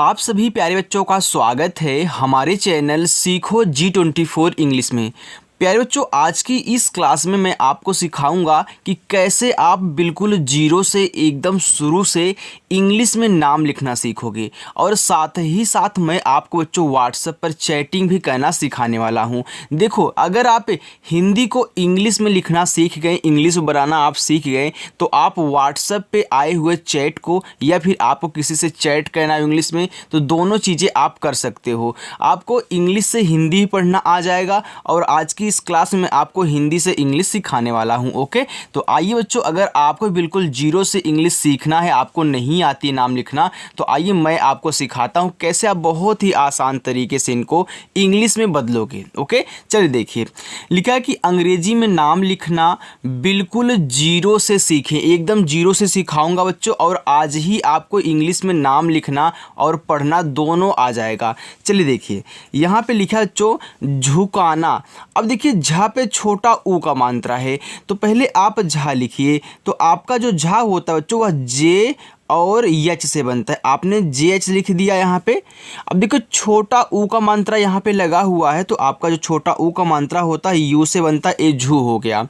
आप सभी प्यारे बच्चों का स्वागत है हमारे चैनल सीखो G24 इंग्लिश में। प्यारे बच्चों, आज की इस क्लास में मैं आपको सिखाऊंगा कि कैसे आप बिल्कुल जीरो से एकदम शुरू से इंग्लिश में नाम लिखना सीखोगे और साथ ही साथ मैं आपको बच्चों व्हाट्सएप पर चैटिंग भी करना सिखाने वाला हूं। देखो, अगर आप हिंदी को इंग्लिश में लिखना सीख गए, इंग्लिश बनाना आप सीख गए, तो आप व्हाट्सएप पे आए हुए चैट को या फिर आपको किसी से चैट करना है इंग्लिश में, तो दोनों चीज़ें आप कर सकते हो। आपको इंग्लिश से हिंदी पढ़ना आ जाएगा और आज की इस क्लास में आपको हिंदी से इंग्लिश सिखाने वाला हूं। ओके, तो आइए बच्चों, अगर आपको बिल्कुल जीरो से इंग्लिश सीखना है, आपको नहीं आती है नाम लिखना, तो आइए मैं आपको सिखाता हूं कैसे आप बहुत ही आसान तरीके से इनको इंग्लिश में बदलोगे। ओके, चलिए देखिए, लिखा है कि अंग्रेजी में नाम लिखना बिल्कुल जीरो से सीखें। एकदम जीरो से सिखाऊंगा बच्चों, और आज ही आपको इंग्लिश में नाम लिखना और पढ़ना दोनों आ जाएगा। चलिए देखिए, यहाँ पे लिखा है बच्चों झुकाना। अब देखिए, झा पे छोटा ऊ का मात्रा है, तो पहले आप झा लिखिए। तो आपका जो झा होता है बच्चों, वह जे और एच से बनता है। आपने जे एच लिख दिया यहाँ पे। अब देखो, छोटा ऊ का मात्रा यहाँ पे लगा हुआ है, तो आपका जो छोटा ऊ का मात्रा होता है यू से बनता है, ए झू हो गया।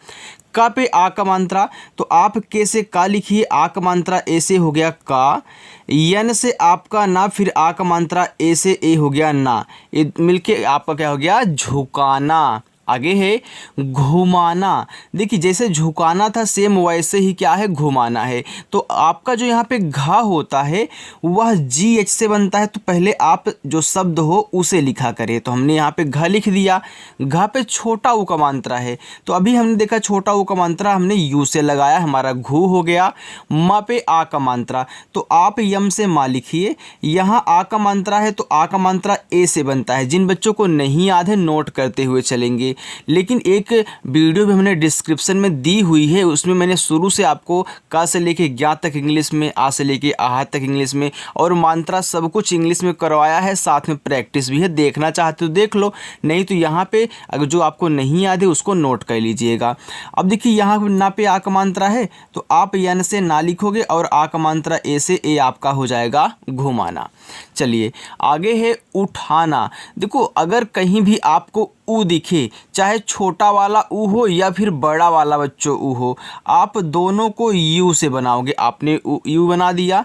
का पे आ का मात्रा, तो आप के से का लिखिए, आ का मात्रा ए से हो गया का, यन से आपका ना, फिर आ का मात्रा ए से ए हो गया ना, ये मिलके आपका क्या हो गया, झुकाना। आगे है घुमाना। देखिए, जैसे झुकाना था सेम वैसे ही क्या है, घुमाना है। तो आपका जो यहाँ पे घा होता है वह जी एच से बनता है, तो पहले आप जो शब्द हो उसे लिखा करें। तो हमने यहाँ पे घ लिख दिया। घा पे छोटा ऊ का मात्रा है, तो अभी हमने देखा छोटा ऊ का मात्रा हमने यू से लगाया, हमारा घू हो गया। मा पे आ का मात्रा, तो आप यम से मा लिखिए। यहाँ आ का मात्रा है, तो आ का मात्रा ए से बनता है। जिन बच्चों को नहीं याद है नोट करते हुए चलेंगे, लेकिन एक वीडियो भी हमने डिस्क्रिप्शन में दी हुई है, उसमें मैंने शुरू से आपको का से लेके ज्ञा तक इंग्लिश में, आ से लेके आहा तक इंग्लिश में और मात्रा सब कुछ इंग्लिश में करवाया है। साथ में प्रैक्टिस भी है, देखना चाहते हो देख लो, नहीं तो यहाँ पे अगर जो आपको नहीं याद है उसको नोट कर लीजिएगा। अब देखिए, यहाँ ना पे आ का मात्रा है, तो आप यन से ना लिखोगे और आ का मात्रा ए से, ए आपका हो जाएगा घुमाना। चलिए आगे है उठाना। देखो, अगर कहीं भी आपको ऊ दिखे, चाहे छोटा वाला ऊ हो या फिर बड़ा वाला बच्चों ऊ हो, आप दोनों को यू से बनाओगे। आपने यू बना दिया।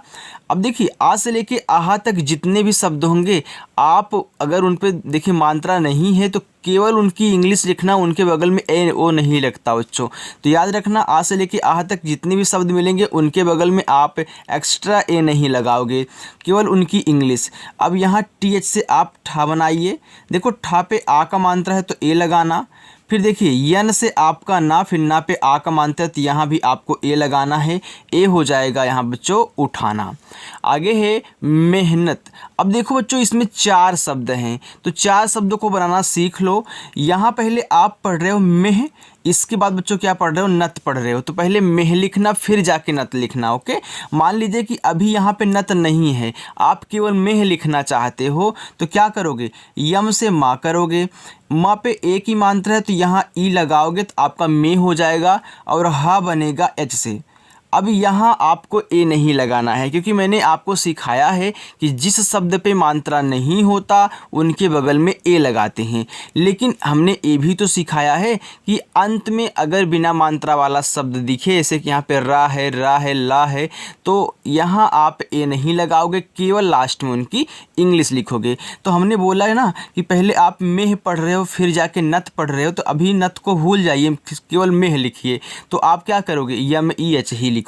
अब देखिए, आ से लेके आहा तक जितने भी शब्द होंगे, आप अगर उन पे देखिए मात्रा नहीं है तो केवल उनकी इंग्लिश लिखना, उनके बगल में ए ओ नहीं लगता बच्चों। तो याद रखना, आ से लेके आहा तक जितने भी शब्द मिलेंगे उनके बगल में आप एक्स्ट्रा ए नहीं लगाओगे, केवल उनकी इंग्लिश। अब यहाँ टी एच से आप ठा बनाइए। देखो, ठा पे आ का मात्रा है तो ए लगाना। फिर देखिए, यन से आपका ना, फिर ना पे आ का मात्रा, तो यहाँ भी आपको ए लगाना है, ए हो जाएगा यहाँ बच्चों उठाना। आगे है मेहनत। अब देखो बच्चों, इसमें 4 शब्द हैं, तो 4 शब्दों को बनाना सीख लो। यहाँ पहले आप पढ़ रहे हो मेह, इसके बाद बच्चों क्या पढ़ रहे हो, नत पढ़ रहे हो, तो पहले मेह लिखना फिर जाके नत लिखना। ओके, मान लीजिए कि अभी यहाँ पे नत नहीं है, आप केवल मेह लिखना चाहते हो, तो क्या करोगे, यम से माँ करोगे। माँ पे ए की मात्रा है, तो यहाँ ई लगाओगे, तो आपका मे हो जाएगा और हा बनेगा एच से। अब यहाँ आपको ए नहीं लगाना है, क्योंकि मैंने आपको सिखाया है कि जिस शब्द पे मात्रा नहीं होता उनके बगल में ए लगाते हैं। लेकिन हमने ये भी तो सिखाया है कि अंत में अगर बिना मात्रा वाला शब्द दिखे, जैसे कि यहाँ पे रा है, ला है, तो यहाँ आप ए नहीं लगाओगे, केवल लास्ट में उनकी इंग्लिश लिखोगे। तो हमने बोला है ना कि पहले आप मेह पढ़ रहे हो फिर जाके नत पढ़ रहे हो, तो अभी नत को भूल जाइए, केवल मेह लिखिए। तो आप क्या करोगे, यम ई एच ही लिखोगे।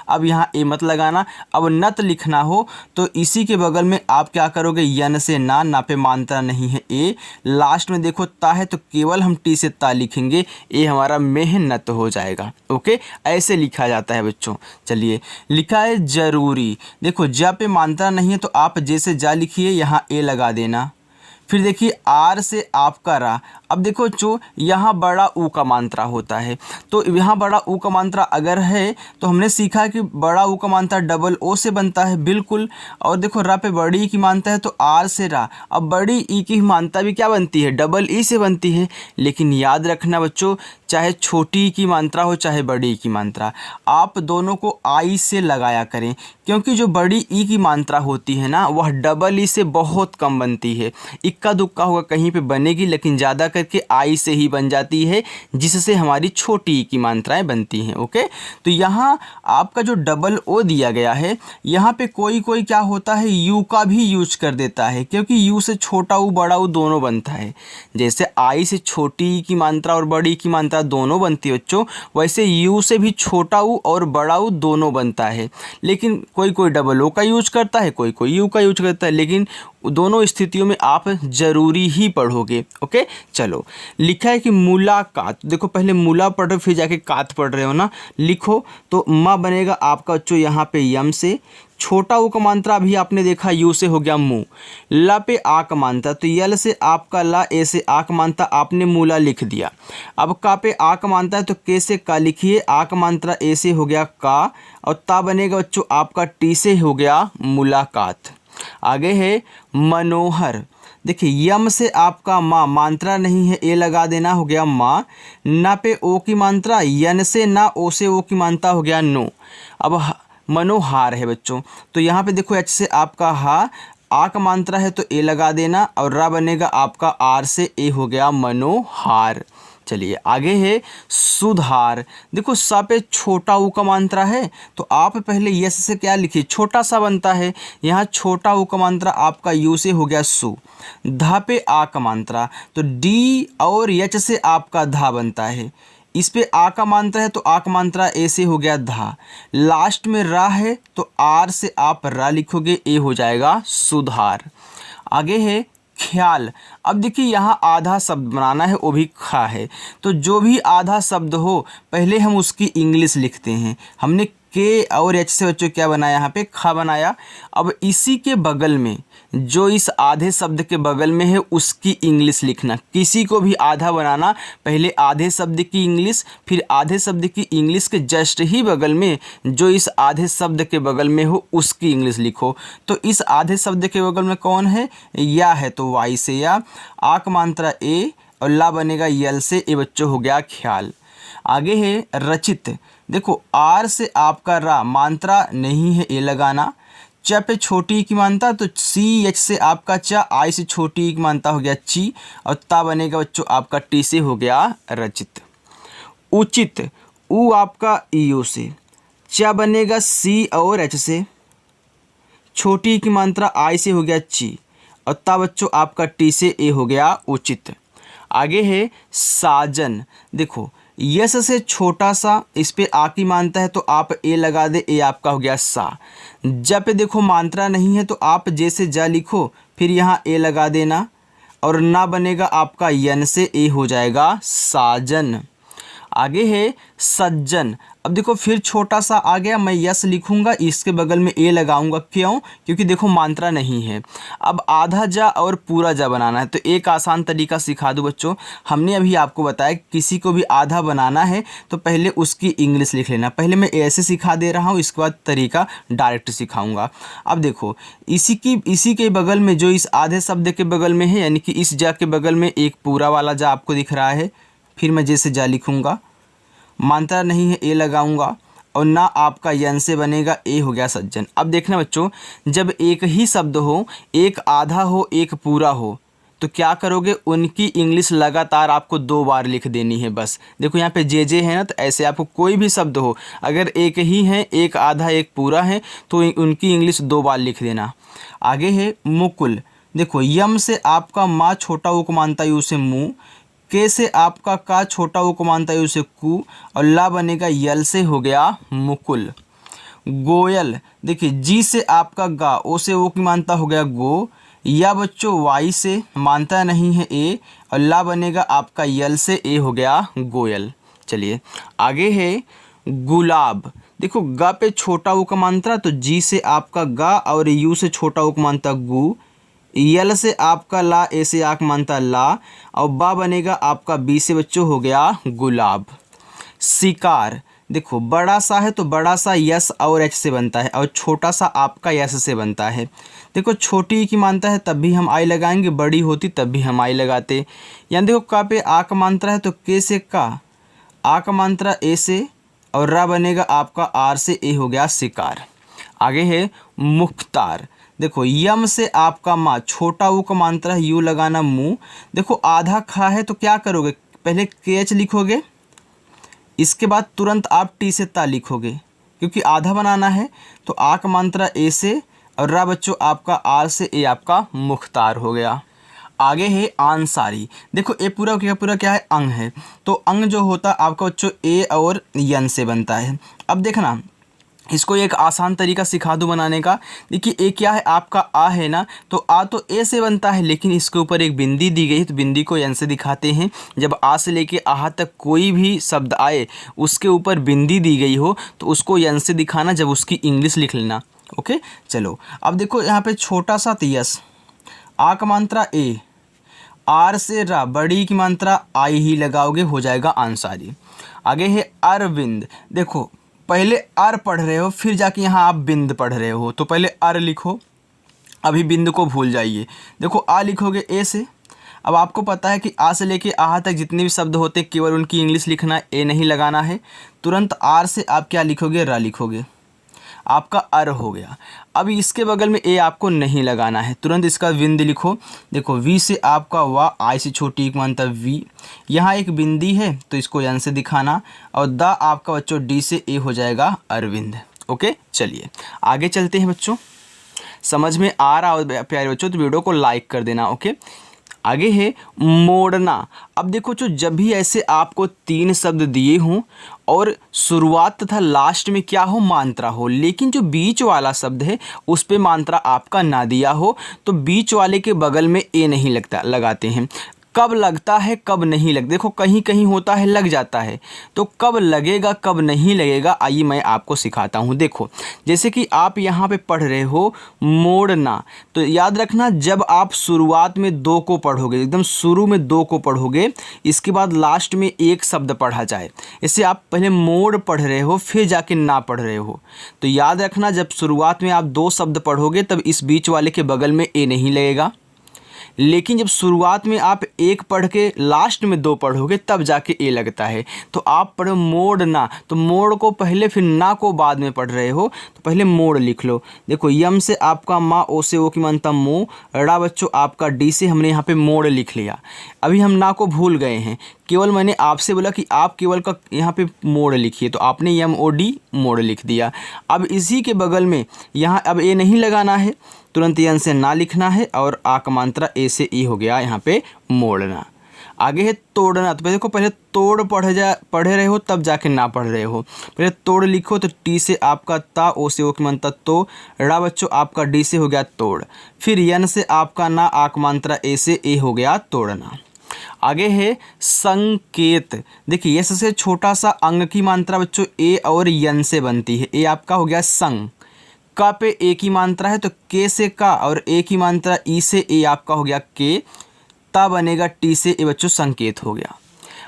अब यहाँ ए मत लगाना। अब नत लिखना हो तो इसी के बगल में आप क्या करोगे, यन से ना, ना पे मात्रा नहीं है ए, लास्ट में देखो ता है, तो केवल हम टी से ता लिखेंगे, ए हमारा मेहनत हो जाएगा। ओके, ऐसे लिखा जाता है बच्चों। चलिए, लिखा है जरूरी। देखो, जा पे मात्रा नहीं है, तो आप जैसे जा लिखिए, यहाँ ए लगा देना। फिर देखिए, आर से आपका रा। अब देखो जो यहाँ बड़ा ऊ का मात्रा होता है, तो यहाँ बड़ा ऊ का मात्रा अगर है तो हमने सीखा कि बड़ा ऊ का मात्रा डबल ओ से बनता है, बिल्कुल। और देखो रा पे बड़ी ई की मात्रा है तो आर से रा। अब बड़ी ई की मात्रा भी क्या बनती है, डबल ई से बनती है। लेकिन याद रखना बच्चों, चाहे छोटी ई की मात्रा हो चाहे बड़ी ई की मात्रा, आप दोनों को आई से लगाया करें, क्योंकि जो बड़ी ई की मात्रा होती है ना वह डबल ई से बहुत कम बनती है। इक्का दुक्का होगा कहीं पे बनेगी, लेकिन ज़्यादा करके आई से ही बन जाती है, जिससे हमारी छोटी ई की मात्राएं बनती हैं। ओके, तो यहाँ आपका जो डबल ओ दिया गया है, यहाँ पे कोई कोई क्या होता है यू का भी यूज कर देता है, क्योंकि यू से छोटा ऊ बड़ा ऊ दोनों बनता है। जैसे आई से छोटी ई की मात्रा और बड़ी ई की मात्रा दोनों बनती है बच्चों, वैसे यू से भी छोटा ऊ और बड़ा ऊ दोनों बनता है। लेकिन कोई कोई डबल ओ का यूज करता है, कोई कोई यू का यूज करता है, लेकिन दोनों स्थितियों में आप जरूरी ही पढ़ोगे। ओके, चलो लिखा है कि मुलाकात। देखो पहले मुला पढ़ रहे हो फिर जाके कात पढ़ रहे हो ना, लिखो तो माँ बनेगा आपका बच्चों यहाँ पे यम से। छोटा ऊ का मात्रा अभी आपने देखा यू से हो गया मुँह। ला पे आ का मात्रा, तो यल से आपका ला, ए से आ का मात्रा आपने मूला लिख दिया। अब का पे आ का मात्रा है तो के से का लिखिए, आ का मात्रा ए से हो गया का, और ता बनेगा बच्चों आपका टी से हो गया मुलाकात। आगे है मनोहर। देखिए यम से आपका माँ, मात्रा नहीं है ए लगा देना, हो गया माँ। ना पे ओ की मात्रा, यन से ना ओ से ओ की मात्रा हो गया नो। अब मनोहार है बच्चों, तो यहाँ पे देखो एच से आपका हा, आ का मात्रा है तो ए लगा देना, और रा बनेगा आपका आर से ए हो गया मनोहार। चलिए आगे है सुधार। देखो सा पे छोटा ऊ का मात्रा है तो आप पहले यस से क्या लिखिए, छोटा सा बनता है। यहाँ छोटा ऊ का मात्रा आपका यू से हो गया सु। धा पे आ का मात्रा तो डी और एच से आपका धा बनता है। इस पे आ का मात्रा है तो आ का मात्रा ए से हो गया धा। लास्ट में रा है तो आर से आप रा लिखोगे, ए हो जाएगा सुधार। आगे है ख्याल। अब देखिए यहाँ आधा शब्द बनाना है, वो भी खा है, तो जो भी आधा शब्द हो पहले हम उसकी इंग्लिश लिखते हैं। हमने के और एच से बच्चों क्या बनाया, यहाँ पे खा बनाया। अब इसी के बगल में जो इस आधे शब्द के बगल में है उसकी इंग्लिश लिखना। किसी को भी आधा बनाना, पहले आधे शब्द की इंग्लिश, फिर आधे शब्द की इंग्लिश के जस्ट ही बगल में जो इस आधे शब्द के बगल में हो उसकी इंग्लिश लिखो। तो इस आधे शब्द के बगल में कौन है, या है तो वाई से या, आ का मात्रा ए और ला बनेगा यल से, ए बच्चों हो गया ख्याल। आगे है रचित। देखो आर से आपका रा, मात्रा नहीं है ए लगाना। च पे छोटी की मात्रा तो सी एच से आपका च, आई से छोटी की मात्रा हो गया ची, और ता बनेगा बच्चों आपका टी से हो गया रचित। उचित, ऊ आपका ईओ से, च बनेगा सी और एच से, छोटी की मात्रा आई से हो गया ची, और ता बच्चों आपका टी से ए हो गया उचित। आगे है साजन। देखो यस से छोटा सा, इस पे आ की मात्रा है तो आप ए लगा दे, ए आपका हो गया सा। जब पे देखो मात्रा नहीं है तो आप जैसे जा लिखो, फिर यहाँ ए लगा देना, और ना बनेगा आपका यन से, ए हो जाएगा साजन। आगे है सज्जन। अब देखो फिर छोटा सा आ गया, मैं यस लिखूंगा, इसके बगल में ए लगाऊंगा, क्यों, क्योंकि देखो मात्रा नहीं है। अब आधा जा और पूरा जा बनाना है, तो एक आसान तरीका सिखा दूं बच्चों। हमने अभी आपको बताया कि किसी को भी आधा बनाना है तो पहले उसकी इंग्लिश लिख लेना। पहले मैं ऐसे सिखा दे रहा हूँ, इसके बाद तरीका डायरेक्ट सिखाऊंगा। अब देखो इसी के बगल में जो इस आधे शब्द के बगल में है, यानी कि इस जा के बगल में एक पूरा वाला जा आपको दिख रहा है, फिर मैं जैसे जा लिखूंगा, मात्रा नहीं है ए लगाऊंगा, और ना आपका यन से बनेगा, ए हो गया सज्जन। अब देखना बच्चों, जब एक ही शब्द हो, एक आधा हो एक पूरा हो, तो क्या करोगे, उनकी इंग्लिश लगातार आपको 2 बार लिख देनी है बस। देखो यहाँ पे जे है ना, तो ऐसे आपको कोई भी शब्द हो, अगर एक ही है, एक आधा एक पूरा है, तो उनकी इंग्लिश 2 बार लिख देना। आगे है मुकुल। देखो यम से आपका माँ छोटा ऊ को मानता यू से मुँह, के से आपका का छोटा ऊ को मानता यू से कू, और ला बनेगा यल से हो गया मुकुल। गोयल। देखिए जी से आपका गा, ओ से ओ की मानता हो गया गो, या बच्चों वाई से मानता नहीं है ए, और ला बनेगा आपका यल से, ए हो गया गोयल। चलिए आगे है गुलाब। देखो गा पे छोटा ऊ का मात्रा तो जी से आपका गा, और यू से छोटा ऊ का मात्रा गु, यल से आपका ला, ए से आँख मानता ला, और बा बनेगा आपका बी से बच्चों हो गया गुलाब। शिकार, देखो बड़ा सा है तो बड़ा सा यस और एच से बनता है, और छोटा सा आपका यस से बनता है। देखो छोटी की मानता है तब भी हम आई लगाएंगे, बड़ी होती तब भी हम आई लगाते। यानी देखो का पे आ का मात्रा है तो के से का, आ का मात्रा ए से, और रा बनेगा आपका आर से, ए हो गया शिकार। आगे है मुख्तार, देखो यम से आपका माँ, छोटा ऊ का मात्रा है यू लगाना मुँह। देखो आधा खा है तो क्या करोगे, पहले के एच लिखोगे, इसके बाद तुरंत आप टी से ता लिखोगे क्योंकि आधा बनाना है। तो आ का मात्रा ए से, और रा बच्चों आपका आर से, ए आपका मुख्तार हो गया। आगे है आंसारी, देखो ए पूरा क्या है, अंग है। तो अंग जो होता है आपका बच्चों ए और यन से बनता है। अब देखना इसको एक आसान तरीका सिखा दूं बनाने का। देखिए ए क्या है, आपका आ है ना, तो आ तो ए से बनता है, लेकिन इसके ऊपर एक बिंदी दी गई है तो बिंदी को यन से दिखाते हैं। जब आ से लेके आहा तक कोई भी शब्द आए उसके ऊपर बिंदी दी गई हो तो उसको यन से दिखाना, जब उसकी इंग्लिश लिख लेना। ओके चलो अब देखो यहाँ पे छोटा सा यस, आ का मात्रा ए, आर से रा, बड़ी की मात्रा आई ही लगाओगे, हो जाएगा आंसारी। आगे है अरविंद, देखो पहले अर पढ़ रहे हो फिर जाके यहाँ आप बिंद पढ़ रहे हो, तो पहले अर लिखो, अभी बिंद को भूल जाइए। देखो आ लिखोगे ए से, अब आपको पता है कि आ से लेके आहा तक जितने भी शब्द होते हैं केवल उनकी इंग्लिश लिखना है, ए नहीं लगाना है। तुरंत आर से आप क्या लिखोगे, रा लिखोगे, आपका अर हो गया। अब इसके बगल में ए आपको नहीं लगाना है, तुरंत इसका विंद लिखो। देखो वी से आपका वाह, आई से छोटी एक मानता वी, यहाँ एक बिंदी है तो इसको यन से दिखाना, और द आपका बच्चों डी से, ए हो जाएगा अरविंद। ओके चलिए आगे चलते हैं बच्चों। समझ में आ रहा हो प्यारे बच्चों तो वीडियो को लाइक कर देना। ओके आगे है मोड़ना। अब देखो जब भी ऐसे आपको 3 शब्द दिए हों और शुरुआत तथा लास्ट में क्या हो, मात्रा हो, लेकिन जो बीच वाला शब्द है उस पे मात्रा आपका ना दिया हो, तो बीच वाले के बगल में ए नहीं लगाते हैं। कब लगता है कब नहीं लगता, देखो कहीं कहीं होता है लग जाता है, तो कब लगेगा कब नहीं लगेगा आइए मैं आपको सिखाता हूँ। देखो जैसे कि आप यहाँ पे पढ़ रहे हो मोड़ना, तो याद रखना जब आप शुरुआत में 2 को पढ़ोगे, एकदम शुरू में 2 को पढ़ोगे, इसके बाद लास्ट में एक शब्द पढ़ा जाए। इससे आप पहले मोड़ पढ़ रहे हो फिर जाके ना पढ़ रहे हो, तो याद रखना जब शुरुआत में आप 2 शब्द पढ़ोगे तब इस बीच वाले के बगल में ए नहीं लगेगा, लेकिन जब शुरुआत में आप 1 पढ़ के लास्ट में 2 पढ़ोगे तब जाके ए लगता है। तो आप पढ़ो मोड़ना, तो मोड़ को पहले फिर ना को बाद में पढ़ रहे हो, तो पहले मोड़ लिख लो। देखो यम से आपका माँ, ओ से ओ की मानता मो, ड़ा बच्चों आपका डी से, हमने यहाँ पे मोड़ लिख लिया। अभी हम ना को भूल गए हैं, केवल मैंने आपसे बोला कि आप केवल का यहाँ पे मोड़ लिखिए, तो आपने यम ओ डी मोड़ लिख दिया। अब इसी के बगल में यहाँ अब ए नहीं लगाना है, तुरंत यन से ना लिखना है, और आ का मात्रा ए से ई हो गया यहाँ पे मोड़ना। आगे है तोड़ना, तो देखो पहले तोड़ पढ़े रहे हो तब जाके ना पढ़ रहे हो, पहले तोड़ लिखो, तो टी से आपका ता, ओ से ओ की मात्रा तो, ड़ा बच्चों आपका डी से हो गया तोड़, फिर यन से आपका ना, आ का मात्रा ए से, ए हो गया तोड़ना। आगे है संकेत, देखिए यस से छोटा सा अंग की मात्रा बच्चों ए और यन से बनती है, ए आपका हो गया संग, का पे ए की मात्रा है तो के से का, और ए की मात्रा ई से, ए आपका हो गया के, ता बनेगा टी से, ए बच्चों संकेत हो गया।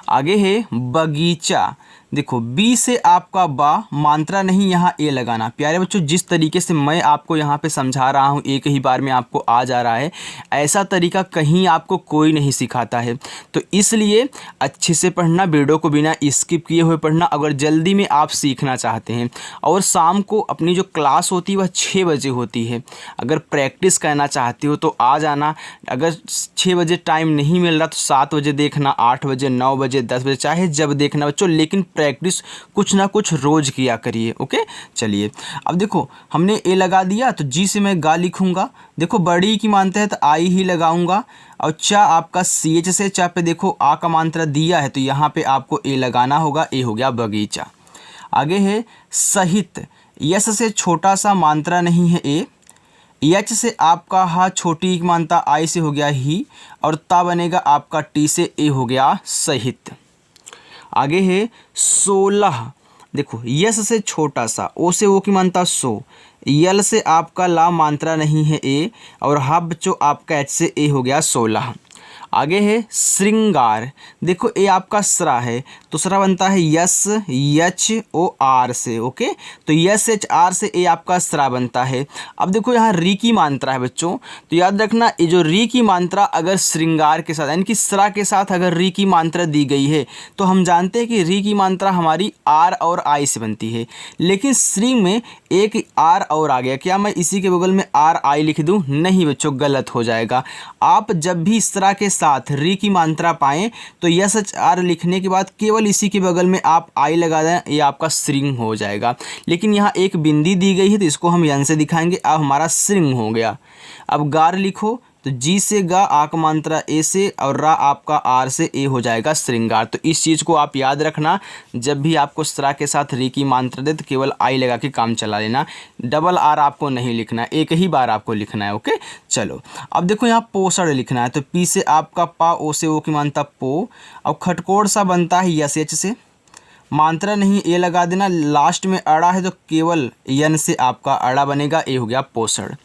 आगे है बगीचा, देखो बी से आपका बा, मात्रा नहीं यहाँ ए लगाना। प्यारे बच्चों जिस तरीके से मैं आपको यहाँ पे समझा रहा हूँ एक ही बार में आपको आ जा रहा है, ऐसा तरीका कहीं आपको कोई नहीं सिखाता है, तो इसलिए अच्छे से पढ़ना, वीडियो को बिना स्किप किए हुए पढ़ना अगर जल्दी में आप सीखना चाहते हैं। और शाम को अपनी जो क्लास होती है वह 6 बजे होती है, अगर प्रैक्टिस करना चाहते हो तो आ जाना। अगर 6 बजे टाइम नहीं मिल रहा तो 7 बजे देखना, 8 बजे, 9 बजे, 10 बजे, चाहे जब देखना बच्चों, लेकिन प्रैक्टिस कुछ ना कुछ रोज किया करिए। ओके चलिए अब देखो हमने ए लगा दिया, तो जी से मैं गा लिखूंगा। देखो बड़ी की मानते हैं तो आई ही लगाऊंगा, और चा आपका सी एच से, चा पे देखो आ का मात्रा दिया है तो यहाँ पे आपको ए लगाना होगा, ए हो गया बगीचा। आगे है सहित, यस से छोटा सा मात्रा नहीं है ए, एच से आपका हा, छोटी की मानता आई से हो गया ही, और ता बनेगा आपका टी से, ए हो गया सहित। आगे है 16, देखो यस से छोटा सा, ओ से ओ की मानता सो, यल से आपका ला मात्रा नहीं है ए, और हा बच्चों आपका एच से ए हो गया 16। आगे है श्रृंगार। देखो ए आपका सरा है तो सरा बनता है यस एच ओ आर से। ओके, तो यस एच आर से ए आपका सरा बनता है। अब देखो यहाँ री की मात्रा है बच्चों, तो याद रखना ये जो री की मात्रा अगर श्रृंगार के साथ यानी कि सरा के साथ अगर री की मात्रा दी गई है तो हम जानते हैं कि री की मात्रा हमारी आर और आई से बनती है। लेकिन श्रृंग में एक आर और आ गया, क्या मैं इसी के बगल में आर आई लिख दूं? नहीं बच्चों, गलत हो जाएगा। आप जब भी इस तरह के साथ री की मात्रा पाएं तो यस एच आर लिखने के बाद केवल इसी के बगल में आप आई लगा दें, ये आपका श्रृंग हो जाएगा। लेकिन यहाँ एक बिंदी दी गई है तो इसको हम यन से दिखाएंगे, अब हमारा श्रृंग हो गया। अब गार लिखो तो जी से गा आक मात्रा ए से और रा आपका आर से ए हो जाएगा श्रृंगार। तो इस चीज़ को आप याद रखना, जब भी आपको सरा के साथ री की मात्रा दे तो केवल आई लगा के काम चला लेना, डबल आर आपको नहीं लिखना है, एक ही बार आपको लिखना है। ओके चलो, अब देखो यहाँ पोषण लिखना है तो पी से आपका पा, ओ से ओ की मात्रा पो। अब खटकोड़ सा बनता है यस एच से, मात्रा नहीं ए लगा देना, लास्ट में अड़ा है तो केवल यन से आपका अड़ा बनेगा, ए हो गया पोषण।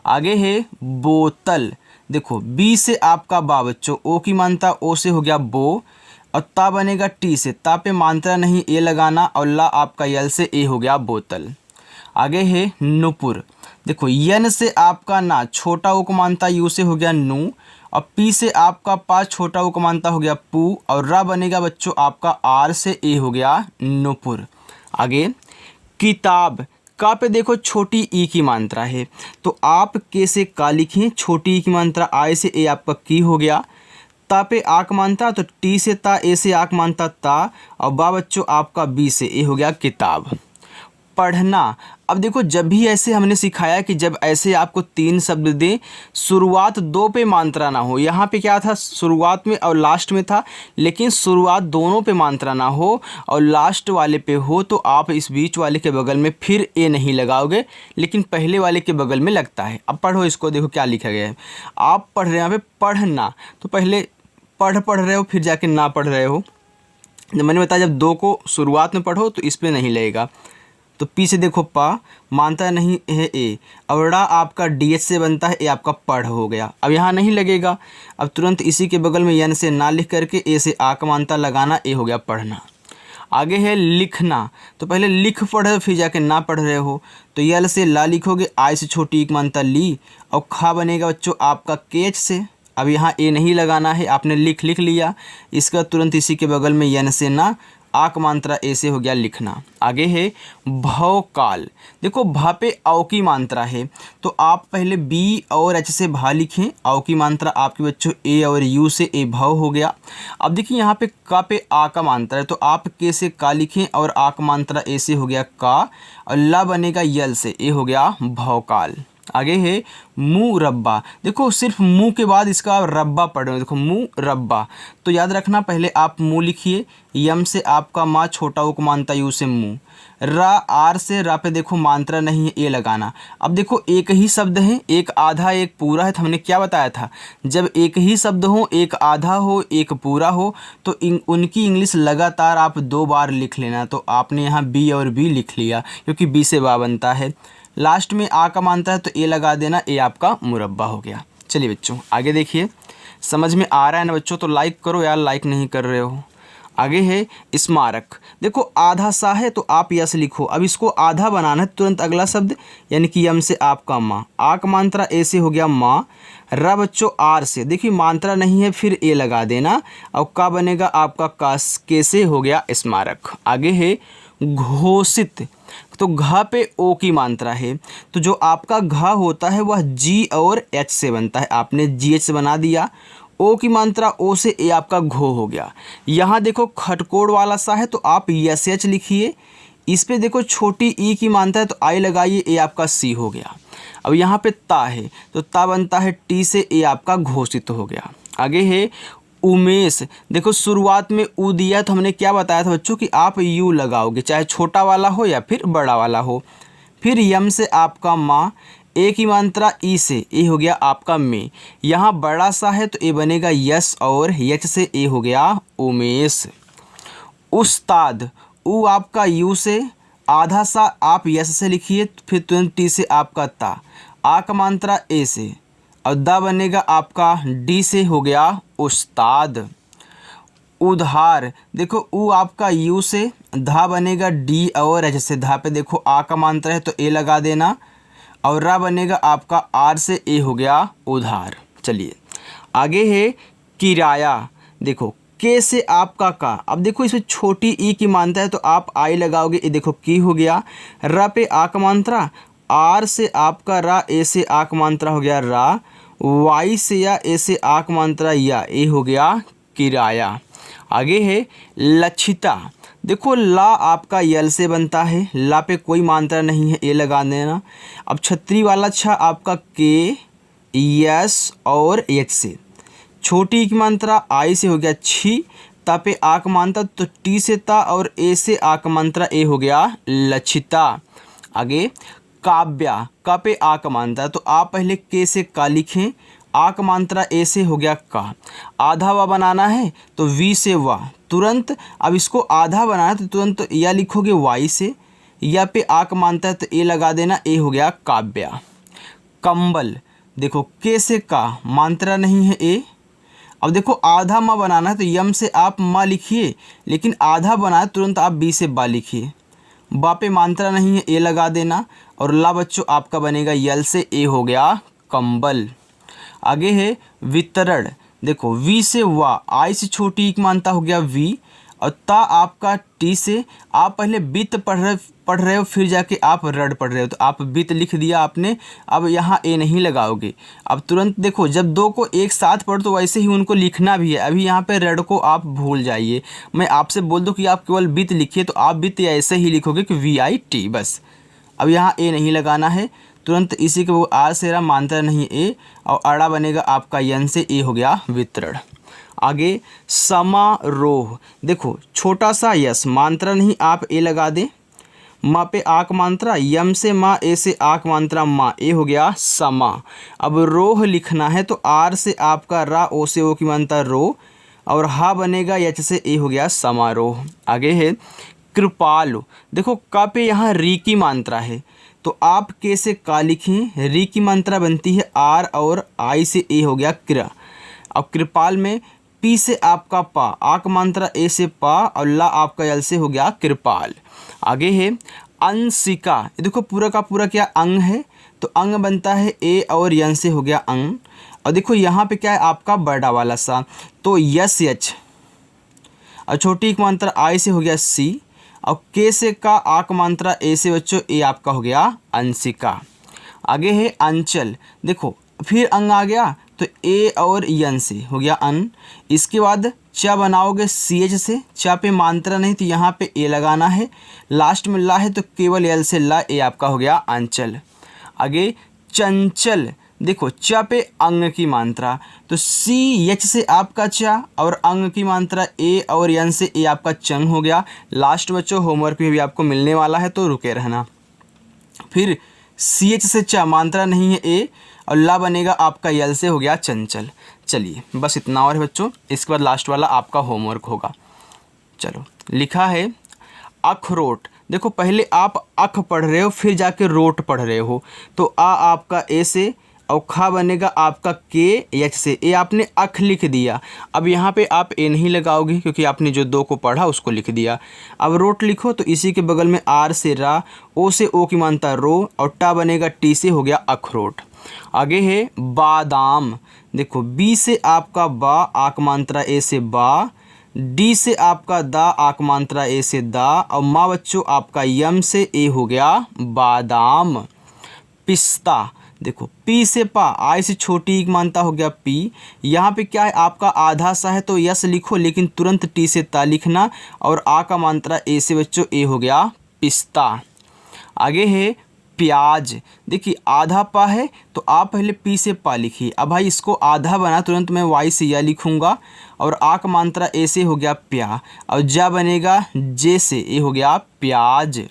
आगे है बोतल। देखो बी से आपका बा बच्चों, ओ की मात्रा ओ से हो गया बो, और ता बनेगा टी से, ता पे मात्रा नहीं ए लगाना, और ला आपका यल से ए हो गया बोतल। आगे है नुपुर। देखो यन से आपका ना, छोटा ओ को मानता यू से हो गया नू, और पी से आपका पा, छोटा ओ को मानता हो गया पू, और रा बनेगा बच्चों आपका आर से ए हो गया नुपुर। आगे किताब। का पे देखो छोटी ई की मात्रा है तो आप के से का लिखें, छोटी ई की मात्रा आय से ए आपका की हो गया। ता पे आक मानता तो टी से ता, ए से आक मानता ता, और बा बच्चों आपका बी से ए हो गया किताब। पढ़ना। अब देखो जब भी ऐसे हमने सिखाया कि जब ऐसे आपको तीन शब्द दें, शुरुआत दो पे मात्रा ना हो, यहाँ पे क्या था शुरुआत में और लास्ट में था, लेकिन शुरुआत दोनों पे मात्रा ना हो और लास्ट वाले पे हो तो आप इस बीच वाले के बगल में फिर ए नहीं लगाओगे, लेकिन पहले वाले के बगल में लगता है। अब पढ़ो इसको, देखो क्या लिखा गया है। आप पढ़ रहे हैं यहाँ पे पढ़ना, तो पहले पढ़ रहे हो फिर जाके ना पढ़ रहे हो। जब मैंने बताया जब दो को शुरुआत में पढ़ो तो इस पर नहीं लगेगा। तो पी से देखो पा, मानता नहीं है ए, और ड़ा आपका डी एच से बनता है, ए आपका पढ़ हो गया। अब यहाँ नहीं लगेगा, अब तुरंत इसी के बगल में यन से ना लिख करके ए से आ का मानता लगाना, ए हो गया पढ़ना। आगे है लिखना। तो पहले लिख पढ़ रहे हो फिर जाके ना पढ़ रहे हो, तो यल से ला लिखोगे, आई से छोटी एक मानता ली, और खा बनेगा बच्चों आपका केच से। अब यहाँ ए नहीं लगाना है, आपने लिख लिया, इसका तुरंत इसी के बगल में यन से ना, आक मात्रा ए से हो गया लिखना। आगे है भवकाल। देखो भा पे औ की मात्रा है तो आप पहले बी और एच से भा लिखें, औ की मात्रा आपके बच्चों ए और यू से ए भव हो गया। अब देखिए यहाँ पे का पे आ का मात्रा है तो आप के से का लिखें और आ का मात्रा ए से हो गया का, और ला बनेगा यल से, ए हो गया भवकाल। आगे है मुँह रब्बा। देखो सिर्फ मुँह के बाद इसका रब्बा पढ़ रहे हो, देखो मुँह रब्बा, तो याद रखना पहले आप मुँह लिखिए, यम से आपका माँ, छोटा ओ को मानता यू से मुँह, रा आर से रा पे देखो मात्रा नहीं है, ए लगाना। अब देखो एक ही शब्द है, एक आधा एक पूरा है, तो हमने क्या बताया था जब एक ही शब्द हो, एक आधा हो एक पूरा हो, तो उनकी इंग्लिश लगातार आप दो बार लिख लेना। तो आपने यहाँ बी और बी लिख लिया क्योंकि बी से बा बनता है, लास्ट में आ का मानता है तो ए लगा देना, ए आपका मुरब्बा हो गया। चलिए बच्चों आगे देखिए, समझ में आ रहा है ना बच्चों? तो लाइक करो यार, लाइक नहीं कर रहे हो। आगे है स्मारक। देखो आधा सा है तो आप यस लिखो, अब इसको आधा बनाना है, तुरंत अगला शब्द यानी कि यम से आपका माँ, आ का मात्रा ए से हो गया माँ, रा बच्चों आर से, देखिए मात्रा नहीं है फिर ए लगा देना, और का बनेगा आपका कास, के से हो गया स्मारक। आगे है घोषित। तो घ पे ओ की मात्रा है तो जो आपका घ होता है वह जी और एच से बनता है, आपने जी एच से बना दिया। ओ की मात्रा ओ से ए आपका घो हो गया। यहाँ देखो खटकोड़ वाला सा है तो आप यस एच लिखिए, इस पे देखो छोटी ई की मात्रा है तो आई लगाइए, ए आपका सी हो गया। अब यहाँ पे ता है तो ता बनता है टी से, ए आपका घोषित हो गया। आगे है उमेश। देखो शुरुआत में ऊ दिया तो हमने क्या बताया था बच्चों कि आप यू लगाओगे, चाहे छोटा वाला हो या फिर बड़ा वाला हो। फिर यम से आपका माँ, ए की मात्रा ई से, ए हो गया आपका में, यहाँ बड़ा सा है तो ए बनेगा यस और यच से ए हो गया उमेश। उस्ताद, ऊ आपका यू से आधा सा आप यस से लिखिए, फिर तुरंत टी से आपका ता, आ का मात्रा ए से, और दा बनेगा आपका डी से, हो गया उस्ताद। उधार, देखो उ आपका यू से, धा बनेगा डी और एच से, धा पे देखो आ का मात्रा है तो ए लगा देना, और रा बनेगा आपका आर से, ए हो गया उधार। चलिए आगे है किराया। देखो के से आपका का, अब देखो इसमें छोटी ई की मात्रा है तो आप आई लगाओगे, ये देखो की हो गया। रा पे आ का मात्रा, आर से आपका रा, ए से आ का मात्रा हो गया रा, वाई से या ए से आ का मात्रा या, ए हो गया किराया। आगे है लक्षिता। देखो ला आपका यल से बनता है, ला पे कोई मात्रा नहीं है, ए लगा देना। अब छतरी वाला छा आपका के, यस और एच से, छोटी की मात्रा आई से हो गया छी, ता पे आ का मात्रा तो टी से ता, और ए से आ का मात्रा, ए हो गया लक्षिता। आगे काव्या, का पे आ का मात्रा तो आप पहले के से का लिखें, आ का मात्रा ए से, हो गया का। आधा वा बनाना है तो वी से वा, तुरंत अब इसको आधा बनाना है तो तुरंत या लिखोगे वाई से, या पे आ का मात्रा है तो ए लगा देना, ए हो गया काव्या। कंबल, देखो के से का, मात्रा नहीं है ए, अब देखो आधा माँ बनाना है तो यम से आप माँ लिखिए, लेकिन आधा बनाए तुरंत आप बी से बा लिखिए, बा पे मात्रा नहीं है, ए लगा देना, और ला बच्चों आपका बनेगा यल से, ए हो गया कंबल। आगे है वितरण। देखो वी से वा, आई से छोटी एक मानता हो गया वी, और ता आपका टी से, आप पहले वित्त पढ़ रहे हो फिर जाके आप रड पढ़ रहे हो तो आप वित्त लिख दिया आपने। अब यहाँ ए नहीं लगाओगे, अब तुरंत देखो जब दो को एक साथ पढ़ो तो वैसे ही उनको लिखना भी है। अभी यहाँ पे रड को आप भूल जाइए, मैं आपसे बोल दूँ कि आप केवल वित्त लिखिए तो आप वित्त ऐसे ही लिखोगे कि VIT बस। अब यहाँ ए नहीं लगाना है, तुरंत इसी के वो आर से रहा, मात्रा नहीं ए, और अड़ा बनेगा आपका यन से, ए हो गया वितरण। आगे समारोह। देखो छोटा सा यस, मात्रा नहीं आप ए लगा दें, माँ पे आक मात्रा, यम से माँ, ए से आक मात्रा माँ, ए हो गया समा। अब रोह लिखना है तो आर से आपका रा, ओ से ओ की मात्रा रो, और हा बनेगा यच से, ए हो गया समारोह। आगे है कृपालु। देखो का पे यहाँ री की मात्रा है तो आप के से का लिखें, री की मात्रा बनती है आर, और आई से ए हो गया क्र। अब कृपाल में पी से आपका पा, आक मात्रा ए से पा, और ला आपका यल से हो गया कृपाल। आगे है अंशिका। देखो पूरा का पूरा क्या अंग है तो अंग बनता है ए और यन से, हो गया अंग। और देखो यहाँ पे क्या है आपका बड़ा वाला सा तो यस यच, और छोटी एक मात्रा आई से हो गया सी, और के से का आक मात्रा ए से बच्चों, ए आपका हो गया अंशिका। आगे है अंचल। देखो फिर अंग आ गया तो ए और यन से हो गया अन। इसके बाद चा बनाओगे CH से, चा पे मात्रा नहीं तो यहाँ पे ए लगाना है, लास्ट में ला है तो केवल यल से ला, ए आपका हो गया अंचल। आगे चंचल। देखो चा पे अंग की मात्रा तो CH से आपका चा, और अंग की मात्रा ए और यन से, ए आपका चंग हो गया। लास्ट बच्चों होमवर्क भी आपको मिलने वाला है तो रुके रहना। फिर CH से चा, मात्रा नहीं है ए, और ला बनेगा आपका यल से, हो गया चंचल। चलिए बस इतना और है बच्चों, इसके बाद लास्ट वाला आपका होमवर्क होगा। चलो लिखा है अखरोट। देखो पहले आप अख पढ़ रहे हो फिर जाके रोट पढ़ रहे हो, तो आ आपका ए से, और खा बनेगा आपका के एच से, ए आपने अख लिख दिया। अब यहाँ पे आप ए नहीं लगाओगे क्योंकि आपने जो दो को पढ़ा उसको लिख दिया। अब रोट लिखो तो इसी के बगल में आर से रा, ओ से ओ की मानता रो, और टा बनेगा टी से, हो गया अखरोट। आगे है बादाम। देखो बी से आपका बा, आक मात्रा ए से बा, डी से आपका दा, आक मात्रा ए से दा, और माँ बच्चों आपका यम से, ए हो गया बादाम। पिस्ता। देखो पी से पा, आई से छोटी एक मानता हो गया पी, यहाँ पे क्या है आपका आधा सा है तो यस लिखो, लेकिन तुरंत टी से ता लिखना, और आ का मात्रा ए से बच्चों, ए हो गया पिस्ता। आगे है प्याज। देखिए आधा पा है तो आप पहले पी से पा लिखिए। अब भाई इसको आधा बना तुरंत मैं वाई से या लिखूंगा, और आ का मात्रा ए से, हो गया प्या, और जा बनेगा जे से, ए हो गया प्याज।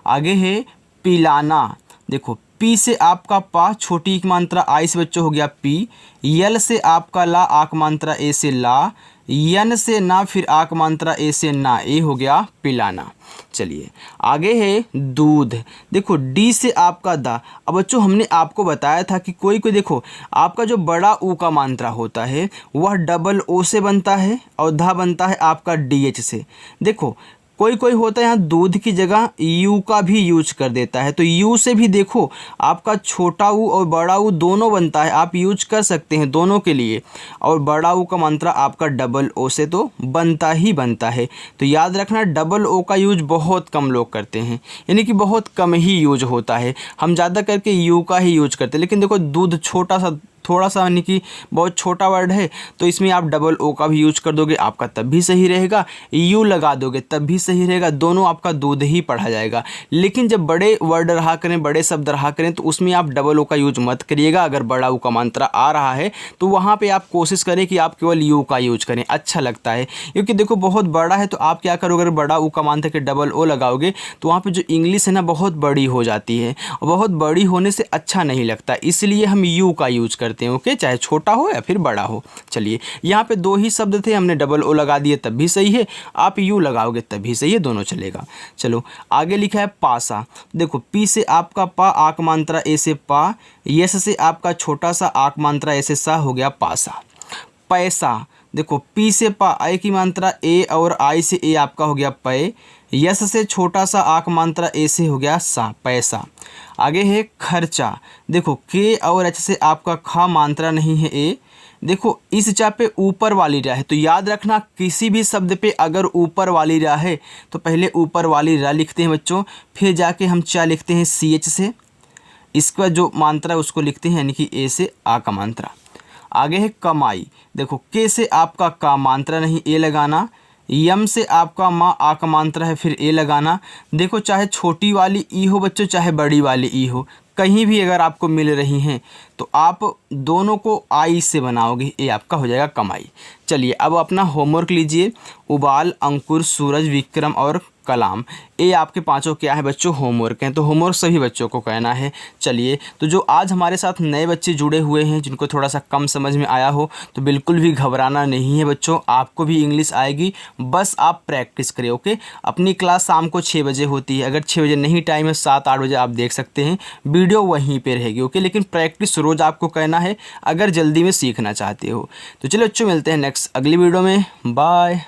आगे है पिलाना। देखो पी से आपका पा, छोटी एक मात्रा आई से बच्चों हो गया पी। यल से आपका ला, आक मात्रा ए से ला। यन से ना, फिर आक मात्रा ए से ना, ए हो गया पिलाना। चलिए आगे है दूध। देखो डी से आपका दा। अब बच्चों हमने आपको बताया था कि कोई कोई देखो आपका जो बड़ा ऊ का मात्रा होता है वह डबल ओ से बनता है और धा बनता है आपका डी एच से। देखो कोई कोई होता है यहाँ दूध की जगह यू का भी यूज कर देता है, तो यू से भी देखो आपका छोटा ऊ और बड़ा ऊ दोनों बनता है, आप यूज कर सकते हैं दोनों के लिए। और बड़ा ऊ का मात्रा आपका डबल ओ से तो बनता ही बनता है। तो याद रखना डबल ओ का यूज बहुत कम लोग करते हैं, यानी कि बहुत कम ही यूज होता है। हम ज़्यादा करके यू का ही यूज करते हैं। लेकिन देखो दूध छोटा सा, थोड़ा सा यानी कि बहुत छोटा वर्ड है, तो इसमें आप डबल ओ का भी यूज कर दोगे आपका तब भी सही रहेगा, यू लगा दोगे तब भी सही रहेगा, दोनों आपका दूध ही पढ़ा जाएगा। लेकिन जब बड़े वर्ड रहा करें, बड़े शब्द रहा करें, तो उसमें आप डबल ओ का यूज मत करिएगा। अगर बड़ा ऊ का मात्रा आ रहा है तो वहाँ पे आप कोशिश करें कि आप केवल यू का यूज करें, अच्छा लगता है। क्योंकि देखो बहुत बड़ा है तो आप क्या करोगे, अगर बड़ा ऊ का मात्रा के डबल ओ लगाओगे तो वहाँ पर जो इंग्लिश है ना बहुत बड़ी हो जाती है, और बहुत बड़ी होने से अच्छा नहीं लगता, इसलिए हम यू का यूज करते हैं। ओके, चाहे छोटा हो या फिर बड़ा हो। चलिए यहाँ पे दो ही शब्द थे, हमने डबल ओ लगा दिए तब भी सही है, आप यू लगाओगे तब भी सही है, दोनों चलेगा। चलो आगे लिखा है पासा। देखो पी से आपका पा, आक मात्रा ए से पा। यस से आपका छोटा सा, आक मात्रा ए से सा, हो गया पासा। पैसा। देखो पी से पा, आई की मात्रा ए और आई से ए आपका हो गया पै। यस से छोटा सा, आक मात्रा ए से हो गया सा, पैसा। आगे है खर्चा। देखो के और एच से आपका खा, मात्रा नहीं है ए। देखो इस चा पे ऊपर वाली रा है, तो याद रखना किसी भी शब्द पे अगर ऊपर वाली रा है तो पहले ऊपर वाली रा लिखते हैं बच्चों, फिर जाके हम चा लिखते हैं सी एच से, इसका जो मात्रा है उसको लिखते हैं यानी कि ए से आ का मात्रा। आगे है कमाई। देखो के से आपका का, मात्रा नहीं ए लगाना। यम से आपका माँ, आ का मात्रा है, फिर ए लगाना। देखो चाहे छोटी वाली ई हो बच्चों, चाहे बड़ी वाली ई हो, कहीं भी अगर आपको मिल रही हैं तो आप दोनों को आई से बनाओगे, ये आपका हो जाएगा कमाई। चलिए अब अपना होमवर्क लीजिए। उबाल, अंकुर, सूरज, विक्रम और कलाम, ये आपके पांचों क्या है बच्चों, होमवर्क हैं। तो होमवर्क सभी बच्चों को कहना है। चलिए तो जो आज हमारे साथ नए बच्चे जुड़े हुए हैं, जिनको थोड़ा सा कम समझ में आया हो, तो बिल्कुल भी घबराना नहीं है बच्चों, आपको भी इंग्लिश आएगी, बस आप प्रैक्टिस करें। ओके, अपनी क्लास शाम को 6 बजे होती है, अगर 6 बजे नहीं टाइम है 7-8 बजे आप देख सकते हैं, वीडियो वहीं पे रहेगी। ओके, लेकिन प्रैक्टिस रोज़ आपको करना है अगर जल्दी में सीखना चाहते हो। तो चलो बच्चों मिलते हैं नेक्स्ट अगली वीडियो में, बाय।